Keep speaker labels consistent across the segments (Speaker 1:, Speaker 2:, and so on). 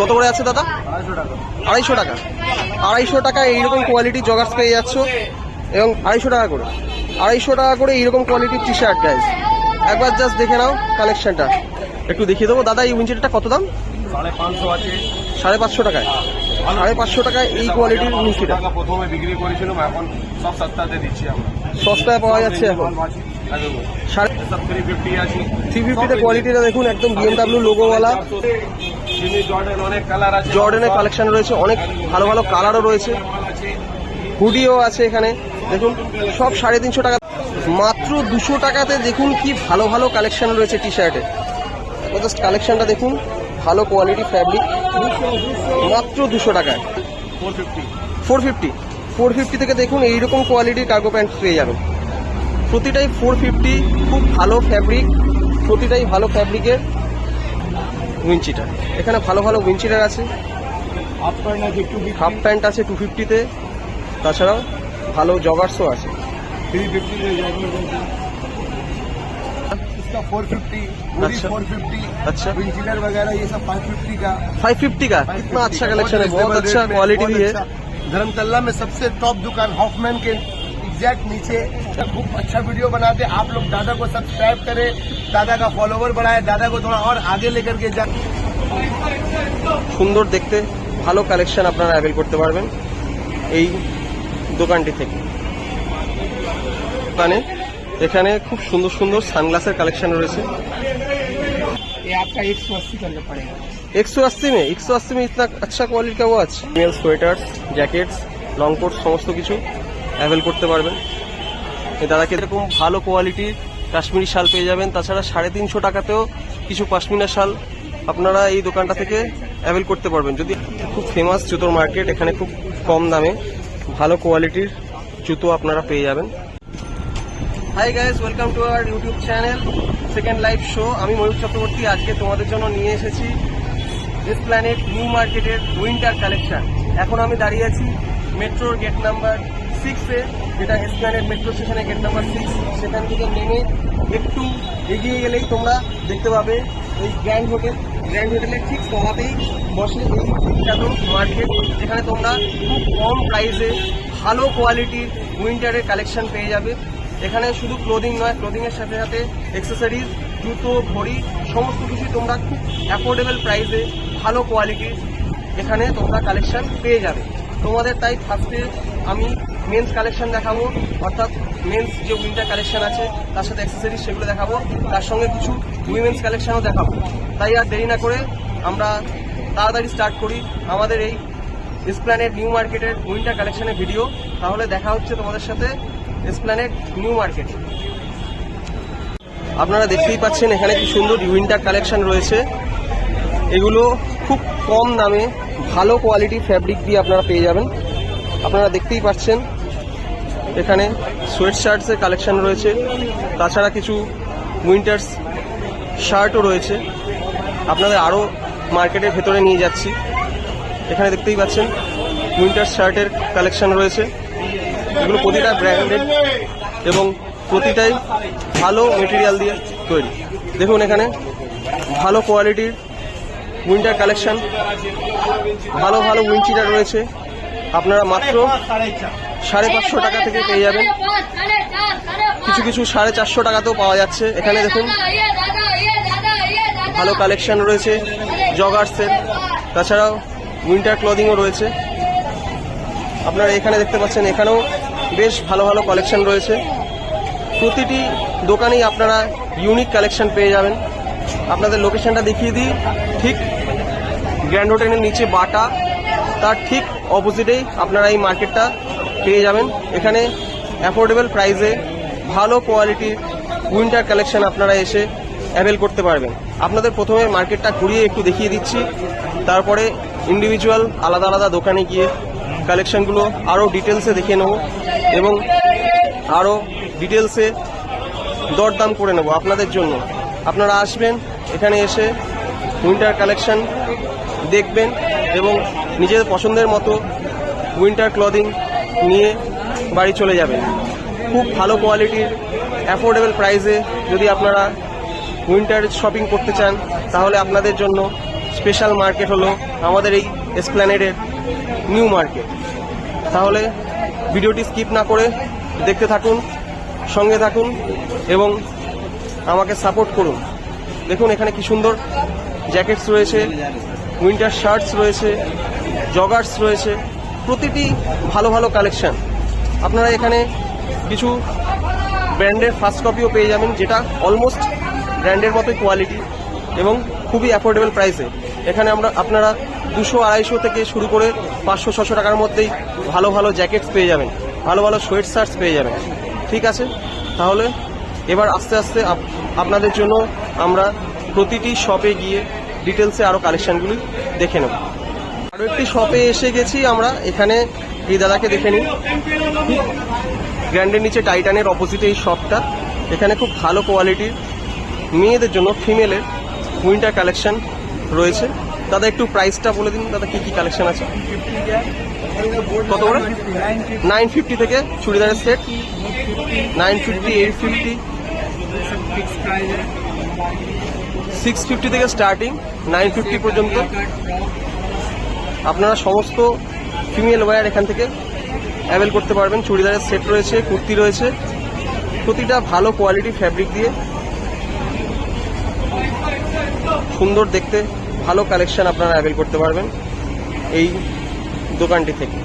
Speaker 1: কত করে আছে দাদা? 250 টাকা। 250 টাকায় এইরকম কোয়ালিটি জগার্স পেয়ে যাচ্ছ, এবং 250 টাকা করে, 250 টাকা করে এইরকম কোয়ালিটির টি শার্ট গাইজ। একবার জাস্ট দেখে নাও কালেকশনটা, একটু দেখিয়ে দেবো। দাদা এই উইঞ্চিটারটা কত দাম?
Speaker 2: 550 আছে।
Speaker 1: 550 টাকায়? 550 টাকায় এই কোয়ালিটির উইঞ্চিটা
Speaker 2: প্রথমে বিক্রি করেছিলাম, এখন সব সস্তাতে দিচ্ছি আমরা।
Speaker 1: সস্তায় পাওয়া যাচ্ছে এখন।
Speaker 2: 350 আছে।
Speaker 1: 350 কোয়ালিটিটা দেখুন, একদম BMW লোগোওয়ালা।
Speaker 2: জর্ডান অনেক কালার আছে,
Speaker 1: জর্ডানের কালেকশন রয়েছে, অনেক ভালো ভালো কালারও রয়েছে, হুডিও আছে এখানে দেখুন। সব 350 টাকা, মাত্র 200 টাকাতে দেখুন কি ভালো ভালো কালেকশন রয়েছে টি শার্টে। জাস্ট কালেকশনটা দেখুন, ভালো কোয়ালিটি ফ্যাব্রিক, মাত্র 200 টাকায়। 450 থেকে দেখুন এইরকম কোয়ালিটির কার্গো প্যান্ট পেয়ে যাবেন। প্রতিটাই 450, খুব ভালো ফ্যাব্রিক, প্রতিটাই ভালো ফ্যাব্রিকের উইঞ্চিটার। এখানে ভালো ভালো উইঞ্চিটার আছে, হাফ প্যান্ট আছে 250-তে, তাছাড়াও ভালো জগার্সও আছে।
Speaker 2: 450,
Speaker 1: अच्छा
Speaker 2: 450,
Speaker 1: अच्छा
Speaker 2: विंचिलर वगैरह ये सब 550 का।
Speaker 1: 550 का कितना अच्छा कलेक्शन है, बहुत अच्छा क्वालिटी भी है।
Speaker 2: धर्मतल्ला में सबसे टॉप दुकान हॉफमैन के एग्जैक्ट नीचे। खूब अच्छा वीडियो बनाते आप लोग। दादा को सब्सक्राइब करें, दादा का फॉलोवर बढ़ाए, दादा को थोड़ा और आगे लेकर के जाए।
Speaker 1: সুন্দর দেখতে ভালো কালেকশন আপনারা অ্যাভেল করতে পারবেন এই দোকানটি থেকে। মানে এখানে খুব সুন্দর সুন্দর সানগ্লাসের কালেকশন রয়েছে।
Speaker 2: ये आपका 180 करना पड़ेगा।
Speaker 1: 180 में इतना अच्छा क्वालिटी का watch. Male sweaters, jackets, long coat সমস্ত কিছু অ্যাভেল করতে পারবেন। এই দাদাকে এরকম ভালো কোয়ালিটির কাশ্মীরি শাল পেয়ে যাবেন। তাছাড়া 350 টাকাতেও কিছু পশমিনা শাল আপনারা এই দোকানটা থেকে অ্যাভেল করতে পারবেন। যদি খুব ফেমাস জুতোর মার্কেট, এখানে খুব কম দামে ভালো কোয়ালিটির জুতো আপনারা পেয়ে যাবেন। Hi guys, welcome to our YouTube channel second live show. আমি ময়ূর চক্রবর্তী। আজকে তোমাদের জন্য নিয়ে এসেছি এসপ্ল্যানেড নিউ মার্কেটের উইন্টার কালেকশন। এখন আমি দাঁড়িয়ে আছি মেট্রোর গেট নাম্বার 6-এ, যেটা এসপ্ল্যানেড মেট্রো স্টেশনের গেট নাম্বার 6। সেখান থেকে নেমে একটু এগিয়ে গেলেই তোমরা দেখতে পাবে এই গ্র্যান্ড হোটেলের ঠিক তলাতেই বসে এই বিখ্যাত মার্কেট, যেখানে তোমরা খুব কম প্রাইসে ভালো কোয়ালিটির উইন্টারের কালেকশন পেয়ে যাবে। এখানে শুধু ক্লোদিং নয়, ক্লোদিংয়ের সাথে সাথে অ্যাক্সেসরিজ, জুতো, ঘড়ি সমস্ত কিছু তোমরা খুব অ্যাফোর্ডেবল প্রাইসে ভালো কোয়ালিটির এখানে তোমরা কালেকশন পেয়ে যাবে। তোমাদের তাই ফার্স্টে আমি মেন্স কালেকশন দেখাবো, অর্থাৎ মেন্স যে উইন্টার কালেকশন আছে তার সাথে অ্যাক্সেসরিজ সেগুলো দেখাবো, তার সঙ্গে কিছু উইমেন্স কালেকশনও দেখাবো। তাই আর দেরি না করে আমরা তাড়াতাড়ি স্টার্ট করি আমাদের এই এসপ্ল্যানেড নিউ মার্কেটের উইন্টার কালেকশনের ভিডিও। তাহলে দেখা হচ্ছে তোমাদের সাথে এসপ্ল্যানেড নিউ মার্কেট। আপনারা দেখতেই পাচ্ছেন এখানে কি সুন্দর উইন্টার কালেকশন রয়েছে। এগুলো খুব কম দামে ভালো কোয়ালিটি ফ্যাব্রিক দিয়ে আপনারা পেয়ে যাবেন। আপনারা দেখতেই পাচ্ছেন এখানে সোয়েট শার্টসের কালেকশন রয়েছে, তাছাড়া কিছু উইন্টার্স শার্টও রয়েছে। আপনাদের আরও মার্কেটের ভেতরে নিয়ে যাচ্ছি। এখানে দেখতেই পাচ্ছেন উইন্টার শার্টের কালেকশন রয়েছে। এগুলো প্রতিটা ব্র্যান্ডেড এবং প্রতিটাই ভালো মেটেরিয়াল দিয়ে তৈরি। দেখুন এখানে ভালো কোয়ালিটির উইন্টার কালেকশন, ভালো ভালো উইন্চিটার রয়েছে। আপনারা মাত্র 550 টাকা থেকে পেয়ে যাবেন। কিছু কিছু 450 টাকাতেও পাওয়া যাচ্ছে। এখানে দেখুন ভালো কালেকশন রয়েছে জগার্সের, তাছাড়াও উইন্টার ক্লদিংও রয়েছে। আপনারা এখানে দেখতে পাচ্ছেন এখানেও বেশ ভালো ভালো কালেকশন রয়েছে। প্রতিটি দোকানেই আপনারা ইউনিক কালেকশন পেয়ে যাবেন। আপনাদের লোকেশনটা দেখিয়ে দিই, ঠিক গ্র্যান্ড হোটেলের নিচে বাটা, তার ঠিক অপোজিটেই আপনারা এই মার্কেটটা পেয়ে যাবেন। এখানে অ্যাফোর্ডেবল প্রাইসে ভালো কোয়ালিটির উইন্টার কালেকশন আপনারা এসে অ্যাভেল করতে পারবেন। আপনাদের প্রথমে মার্কেটটা ঘুরিয়ে একটু দেখিয়ে দিচ্ছি, তারপরে ইন্ডিভিজুয়াল আলাদা আলাদা দোকানে গিয়ে কালেকশনগুলো আরও ডিটেলসে দেখে নেব এবং আরও ডিটেলসে দরদাম করে নেব আপনাদের জন্য। আপনারা আসবেন, এখানে এসে উইন্টার কালেকশন দেখবেন এবং নিজেদের পছন্দের মতো উইন্টার ক্লদিং নিয়ে বাড়ি চলে যাবেন। খুব ভালো কোয়ালিটির অ্যাফোর্ডেবল প্রাইসে যদি আপনারা উইন্টার শপিং করতে চান তাহলে আপনাদের জন্য স্পেশাল মার্কেট হলো আমাদের এই এসপ্ল্যানেডের নিউ মার্কেট। তাহলে ভিডিওটি স্কিপ না করে দেখতে থাকুন, সঙ্গে থাকুন এবং আমাকে সাপোর্ট করুন। দেখুন এখানে কি সুন্দর জ্যাকেটস রয়েছে, উইন্টার শার্টস রয়েছে, জগার্স রয়েছে, প্রতিটি ভালো ভালো কালেকশন। আপনারা এখানে কিছু ব্র্যান্ডের ফার্স্ট কপিও পেয়ে যাবেন, যেটা অলমোস্ট ব্র্যান্ডের মতোই কোয়ালিটি এবং খুবই অ্যাফোর্ডেবল প্রাইসে। এখানে আপনারা 200-250 থেকে শুরু করে 500-600 টাকার মধ্যেই ভালো ভালো জ্যাকেটস পেয়ে যাবেন, ভালো ভালো সোয়েট শার্টস পেয়ে যাবেন। ঠিক আছে, তাহলে এবার আস্তে আস্তে আপনাদের জন্য আমরা প্রতিটি শপে গিয়ে ডিটেলসে আরও কালেকশনগুলি দেখে নেব। আরও একটি শপে এসে গেছি আমরা, এখানে এই দাদাকে দেখে নিই। গ্র্যান্ডের নিচে টাইটানের অপোজিটে এই শপটা। এখানে খুব ভালো কোয়ালিটির মেয়েদের জন্য ফিমেলের উইন্টার কালেকশন রয়েছে। দাদা একটু প্রাইসটা বলে দিন, দাদা কি কি কালেকশন আছে? কত করে? 950 থেকে চুড়িদারের সেট, 950, 850, 650 থেকে স্টার্টিং, 950 পর্যন্ত আপনারা সমস্ত ফিমেল ওয়্যার এখান থেকে অ্যাভেল করতে পারবেন। চুড়িদারের সেট রয়েছে, কুর্তি রয়েছে, প্রতিটা ভালো কোয়ালিটি ফ্যাব্রিক দিয়ে সুন্দর দেখতে ভালো কালেকশন আপনারা অ্যাভেল করতে পারবেন এই দোকানটি থেকে।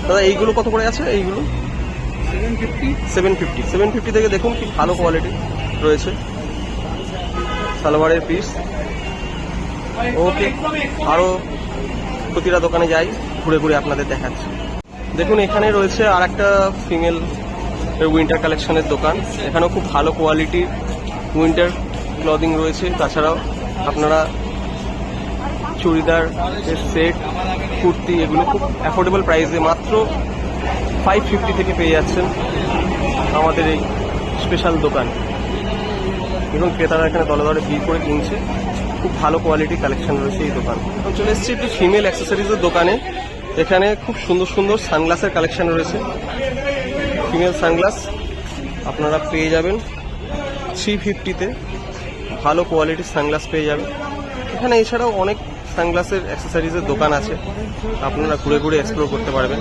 Speaker 1: দাদা এইগুলো কত করে আছে? এইগুলো 750 থেকে দেখুন কি ভালো কোয়ালিটি রয়েছে সালোয়ারের পিস। ওকে, আরও প্রতিটা দোকানে যাই, ঘুরে ঘুরে আপনাদের দেখাচ্ছি। দেখুন এখানে রয়েছে আর একটা ফিমেল উইন্টার কালেকশনের দোকান। এখানেও খুব ভালো কোয়ালিটির উইন্টার ক্লদিং রয়েছে। তাছাড়াও আপনারা চুড়িদার সেট, কুর্তি এগুলো খুব অ্যাফোর্ডেবল প্রাইসে মাত্র 550 থেকে পেয়ে যাচ্ছেন আমাদের এই স্পেশাল দোকান। এবং ক্রেতারা এখানে দলে দলে ভিড় করে কিনছে। খুব ভালো কোয়ালিটি কালেকশন রয়েছে এই দোকান। এখন চলে এসেছি একটু ফিমেল অ্যাক্সেসরিজের দোকানে। এখানে খুব সুন্দর সুন্দর সানগ্লাসের কালেকশন রয়েছে। ফিমেল সানগ্লাস আপনারা পেয়ে যাবেন 350-তে, ভালো কোয়ালিটির সানগ্লাস পেয়ে যাবেন এখানে। এছাড়াও অনেক সানগ্লাসের অ্যাক্সেসরিজের দোকান আছে, আপনারা ঘুরে ঘুরে এক্সপ্লোর করতে পারবেন।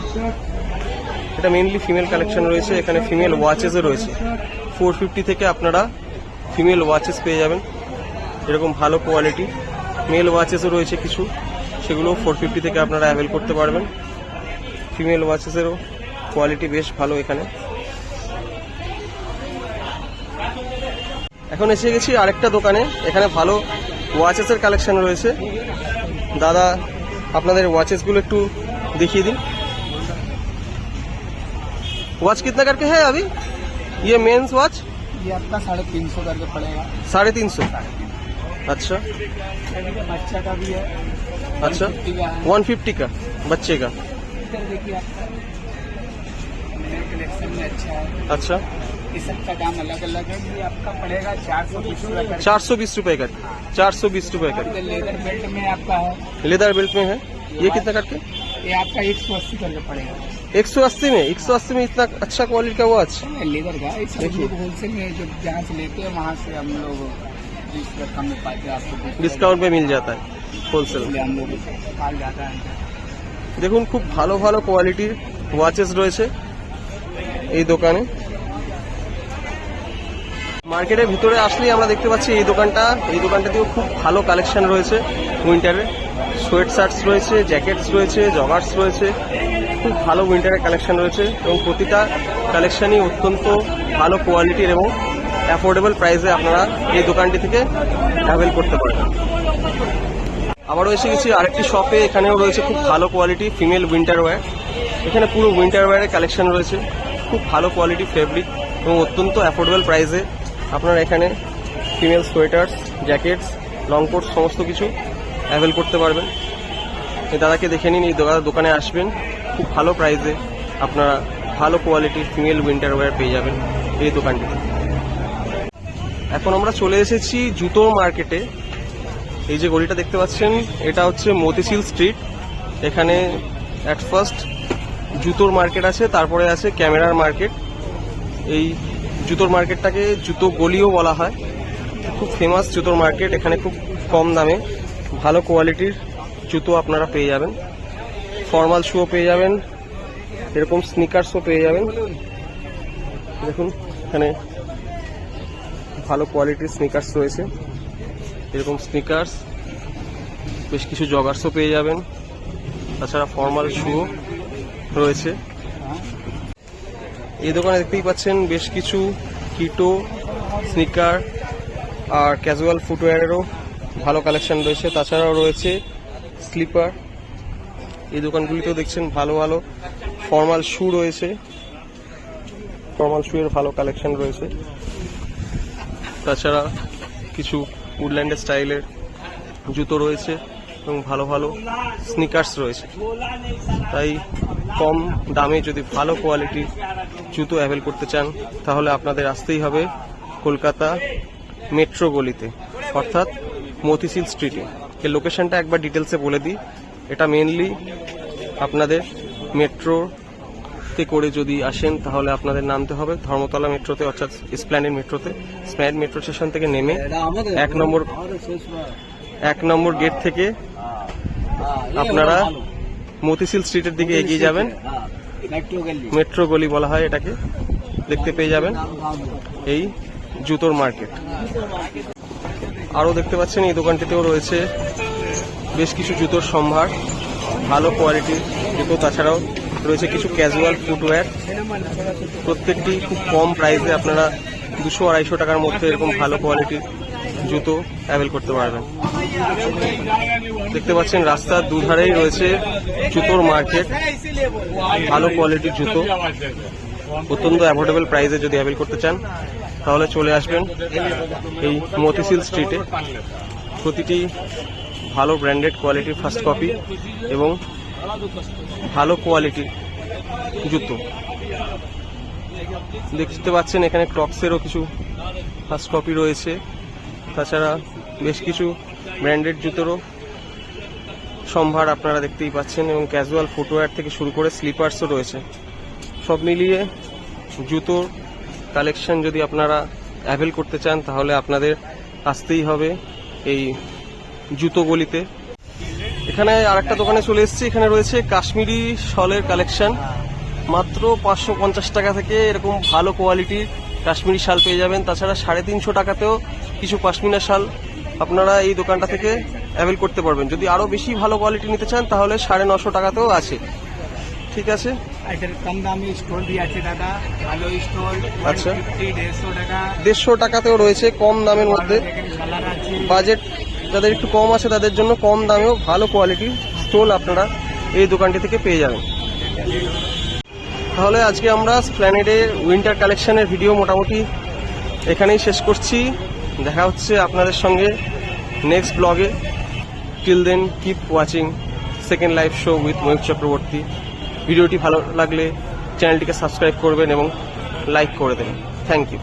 Speaker 1: এটা মেইনলি ফিমেল কালেকশন রয়েছে। এখানে ফিমেল ওয়াচেসও রয়েছে, 450 থেকে আপনারা ফিমেল ওয়াচেস পেয়ে যাবেন এরকম ভালো কোয়ালিটি। মেল ওয়াচেসও রয়েছে কিছু, সেগুলো 450 থেকে আপনারা অ্যাভেল করতে পারবেন। ফিমেল ওয়াচেসেরও কোয়ালিটি বেশ ভালো এখানে। এখন এসে গেছি আরেকটা দোকানে। এখানে ভালো ওয়াচেসের কালেকশন রয়েছে। দাদা আপনাদের ওয়াচেসগুলো একটু দেখিয়ে দিন। वॉच कितना करके है अभी ये मेंस वॉच?
Speaker 3: ये आपका 350 करके पड़ेगा।
Speaker 1: 350? अच्छा
Speaker 3: बच्चा का भी है।
Speaker 1: अच्छा 150 का बच्चे का।
Speaker 3: इधर देखिए आपका मेरे कलेक्शन में अच्छा है।
Speaker 1: अच्छा
Speaker 3: ये सबका दाम अलग अलग है। ये आपका पड़ेगा 420 रुपये।
Speaker 1: 420 रुपए का, 420 रुपए का।
Speaker 3: लेदर बेल्ट में आपका है।
Speaker 1: लेदर बेल्ट में है। ये कितना करके?
Speaker 3: ये आपका 180 करके पड़ेगा।
Speaker 1: 180 में? 180 में इतना अच्छा क्वालिटी का वॉच?
Speaker 3: लेदर का
Speaker 1: देखिए।
Speaker 3: होलसेल में जो जहाँ से लेते हैं वहाँ से हम लोग 20 रुपये कम में पाते हैं आपको।
Speaker 1: डिस्काउंट में मिल जाता है होलसेल।
Speaker 3: इसलिए हम लोग माल ज़्यादा है।
Speaker 1: দেখুন খুব ভালো ভালো কোয়ালিটির ওয়াচেস রয়েছে এই দোকানে। মার্কেটের ভিতরে আসলেই আমরা দেখতে পাচ্ছি এই দোকানটাতেও খুব ভালো কালেকশন রয়েছে উইন্টারের। সোয়েট শার্টস রয়েছে, জ্যাকেটস রয়েছে, জগার্স রয়েছে, খুব ভালো উইন্টারের কালেকশন রয়েছে এবং প্রতিটা কালেকশনই অত্যন্ত ভালো কোয়ালিটির এবং অ্যাফোর্ডেবল প্রাইসে আপনারা এই দোকানটি থেকে অ্যাভেল করতে পারবেন। আবারও এসে গেছি আরেকটি শপে। এখানেও রয়েছে খুব ভালো কোয়ালিটি ফিমেল উইন্টার ওয়্যার। এখানে পুরো উইন্টার ওয়্যারের কালেকশন রয়েছে, খুব ভালো কোয়ালিটি ফেব্রিক এবং অত্যন্ত অ্যাফোর্ডেবল প্রাইসে আপনারা এখানে female sweaters, jackets, long coat সমস্ত কিছু অ্যাভেল করতে পারবেন। এই দাদাকে দেখে নিন, এই দোকানে আসবেন, খুব ভালো প্রাইসে আপনারা ভালো কোয়ালিটির ফিমেল উইন্টার ওয়্যার পেয়ে যাবেন এই দোকানটিতে। এখন আমরা চলে এসেছি জুতোর মার্কেটে। এই যে গলিটা দেখতে পাচ্ছেন এটা হচ্ছে মতিঝিল স্ট্রিট। এখানে অ্যাট ফার্স্ট জুতোর মার্কেট আছে, তারপরে আছে ক্যামেরার মার্কেট। এই জুতোর মার্কেটটাকে জুতো গলিও বলা হয়। খুব ফেমাস জুতোর মার্কেট। এখানে খুব কম দামে ভালো কোয়ালিটির জুতো আপনারা পেয়ে যাবেন। ফর্মাল শুও পেয়ে যাবেন, এরকম স্নিকার্সও পেয়ে যাবেন। দেখুন এখানে ভালো কোয়ালিটির স্নিকার্স রয়েছে, এরকম স্নিকার্স, বেশ কিছু জগার্সও পেয়ে যাবেন। তাছাড়া ফর্মাল শুও রয়েছে। এই দোকানে দেখতেই পাচ্ছেন বেশ কিছু কিটো, স্নিকার আর ক্যাজুয়াল ফুটওয়্যারেরও ভালো কালেকশন রয়েছে। তাছাড়াও রয়েছে স্লিপার। এই দোকানগুলিতেও দেখছেন ভালো ভালো ফর্মাল শু রয়েছে, ফর্মাল শু এর ভালো কালেকশন রয়েছে। তাছাড়া কিছু উডল্যান্ড স্টাইলের জুতো রয়েছে এবং ভালো ভালো স্নিকার্স রয়েছে। তাই কম দামে যদি ভালো কোয়ালিটির জুতো অ্যাভেল করতে চান তাহলে আপনাদের আসতেই হবে কলকাতা মেট্রো গলিতে, অর্থাৎ মতিঝিল স্ট্রিটে। এর লোকেশনটা একবার ডিটেলসে বলে দিই। এটা মেনলি আপনাদের মেট্রোতে করে যদি আসেন তাহলে আপনাদের নামতে হবে ধর্মতলা মেট্রোতে, অর্থাৎ এসপ্ল্যানেড মেট্রোতে। এসপ্ল্যানেড মেট্রো স্টেশন থেকে নেমে এক নম্বর গেট থেকে আপনারা মতিঝিল স্ট্রিটের দিকে এগিয়ে যাবেন। মেট্রো গলি বলা হয় এটাকে। দেখতে পেয়ে যাবেন এই জুতোর মার্কেট। আরও দেখতে পাচ্ছেন এই দোকানটিতেও রয়েছে বেশ কিছু জুতোর সম্ভার, ভালো কোয়ালিটির জুতো। তাছাড়াও রয়েছে কিছু ক্যাজুয়াল ফুটওয়্যার। প্রত্যেকটি খুব কম প্রাইসে আপনারা 200-250 টাকার মধ্যে এরকম ভালো কোয়ালিটির জুতো অ্যাভেল করতে পারবেন। দেখতে পাচ্ছেন রাস্তার দুধারেই রয়েছে জুতোর মার্কেট। ভালো কোয়ালিটির জুতো অত্যন্ত অ্যাফোর্ডেবল প্রাইসে যদি অ্যাভেল করতে চান তাহলে চলে আসবেন এই মতিঝিল স্ট্রিটে। প্রতিটি ভালো ব্র্যান্ডেড কোয়ালিটির ফার্স্ট কপি এবং ভালো কোয়ালিটির জুতো দেখতে পাচ্ছেন। এখানে ক্রক্সেরও কিছু ফার্স্ট কপি রয়েছে। তাছাড়া বেশ কিছু ব্র্যান্ডেড জুতোরও সম্ভার আপনারা দেখতেই পাচ্ছেন এবং ক্যাজুয়াল ফুটওয়্যার থেকে শুরু করে স্লিপার্সও রয়েছে। সব মিলিয়ে জুতোর কালেকশন যদি আপনারা অ্যাভেল করতে চান তাহলে আপনাদের আসতেই হবে এই জুতো গলিতে। এখানে আরেকটা দোকানে চলে এসেছি। এখানে রয়েছে কাশ্মীরি শলের কালেকশন। মাত্র 550 টাকা থেকে এরকম ভালো কোয়ালিটির কাশ্মীরি শাল পেয়ে যাবেন। তাছাড়া 350 টাকাতেও কিছু পশমিনা শাল আপনারা এই দোকানটা থেকে অ্যাভেল করতে পারবেন। যদি আরো বেশি ভালো কোয়ালিটি নিতে চান তাহলে 950 টাকাতেও আছে। ঠিক আছে,
Speaker 3: কম দামি স্টোর भी আছে দাদা, ভালো স্টোর।
Speaker 1: আচ্ছা,
Speaker 3: 150 টাকা,
Speaker 1: 150 টাকাতেও রয়েছে কম দামের মধ্যে। বাজেট যাদের একটু কম আছে তাদের জন্য কম দামেও ভালো কোয়ালিটির স্টোল আপনারা এই দোকানটি থেকে পেয়ে যাবেন। তাহলে আজকে আমরা এসপ্ল্যানেডের উইন্টার কালেকশনের ভিডিও মোটামুটি এখানেই শেষ করছি। দেখা হচ্ছে আপনাদের সঙ্গে নেক্সট ব্লগে। Till then keep watching second live show with Mayur Chakraborty. ভিডিওটি ভালো লাগলে চ্যানেলটিকে সাবস্ক্রাইব করবেন এবং লাইক করে দেবেন। Thank you.